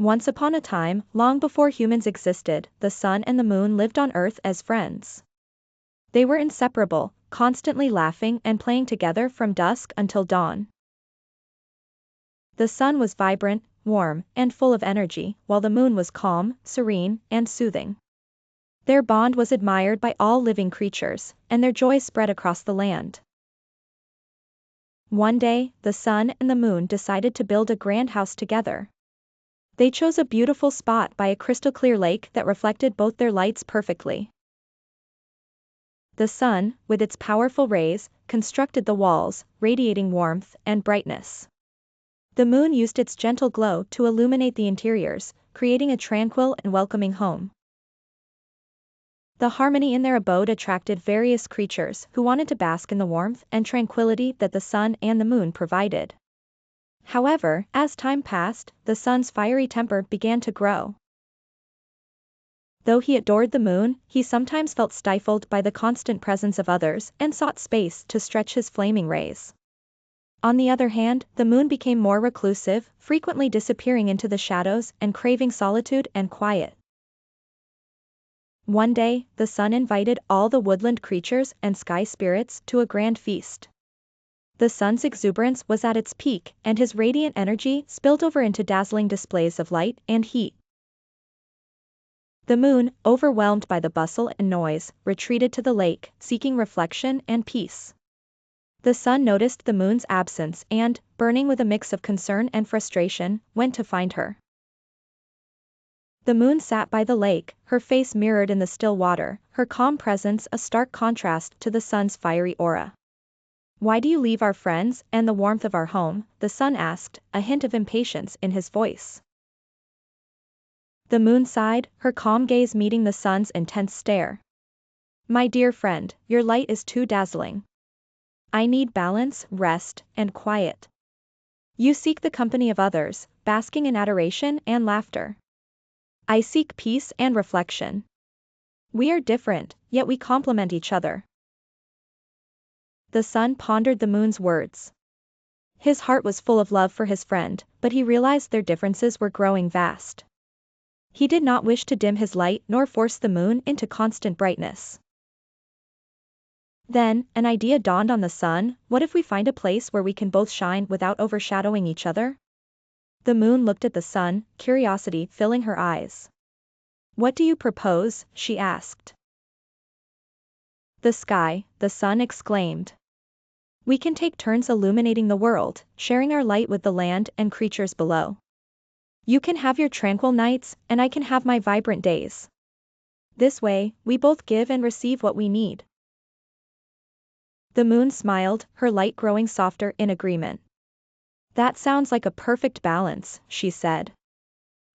Once upon a time, long before humans existed, the sun and the moon lived on Earth as friends. They were inseparable, constantly laughing and playing together from dusk until dawn. The sun was vibrant, warm, and full of energy, while the moon was calm, serene, and soothing. Their bond was admired by all living creatures, and their joy spread across the land. One day, the sun and the moon decided to build a grand house together. They chose a beautiful spot by a crystal-clear lake that reflected both their lights perfectly. The sun, with its powerful rays, constructed the walls, radiating warmth and brightness. The moon used its gentle glow to illuminate the interiors, creating a tranquil and welcoming home. The harmony in their abode attracted various creatures who wanted to bask in the warmth and tranquility that the sun and the moon provided. However, as time passed, the sun's fiery temper began to grow. Though he adored the moon, he sometimes felt stifled by the constant presence of others and sought space to stretch his flaming rays. On the other hand, the moon became more reclusive, frequently disappearing into the shadows and craving solitude and quiet. One day, the sun invited all the woodland creatures and sky spirits to a grand feast. The sun's exuberance was at its peak, and his radiant energy spilled over into dazzling displays of light and heat. The moon, overwhelmed by the bustle and noise, retreated to the lake, seeking reflection and peace. The sun noticed the moon's absence and, burning with a mix of concern and frustration, went to find her. The moon sat by the lake, her face mirrored in the still water, her calm presence a stark contrast to the sun's fiery aura. "Why do you leave our friends and the warmth of our home?" the sun asked, a hint of impatience in his voice. The moon sighed, her calm gaze meeting the sun's intense stare. "My dear friend, your light is too dazzling. I need balance, rest, and quiet. You seek the company of others, basking in adoration and laughter. I seek peace and reflection. We are different, yet we complement each other." The sun pondered the moon's words. His heart was full of love for his friend, but he realized their differences were growing vast. He did not wish to dim his light nor force the moon into constant brightness. Then, an idea dawned on the sun: what if we find a place where we can both shine without overshadowing each other? The moon looked at the sun, curiosity filling her eyes. "What do you propose?" she asked. "The sky," the sun exclaimed. "We can take turns illuminating the world, sharing our light with the land and creatures below. You can have your tranquil nights, and I can have my vibrant days. This way, we both give and receive what we need." The moon smiled, her light growing softer in agreement. "That sounds like a perfect balance," she said.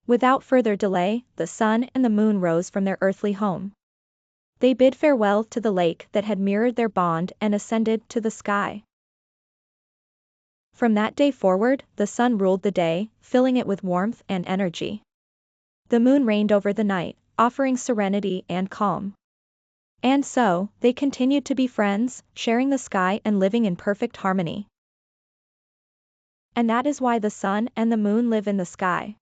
Without further delay, the sun and the moon rose from their earthly home. They bid farewell to the lake that had mirrored their bond and ascended to the sky. From that day forward, the sun ruled the day, filling it with warmth and energy. The moon reigned over the night, offering serenity and calm. And so, they continued to be friends, sharing the sky and living in perfect harmony. And that is why the sun and the moon live in the sky.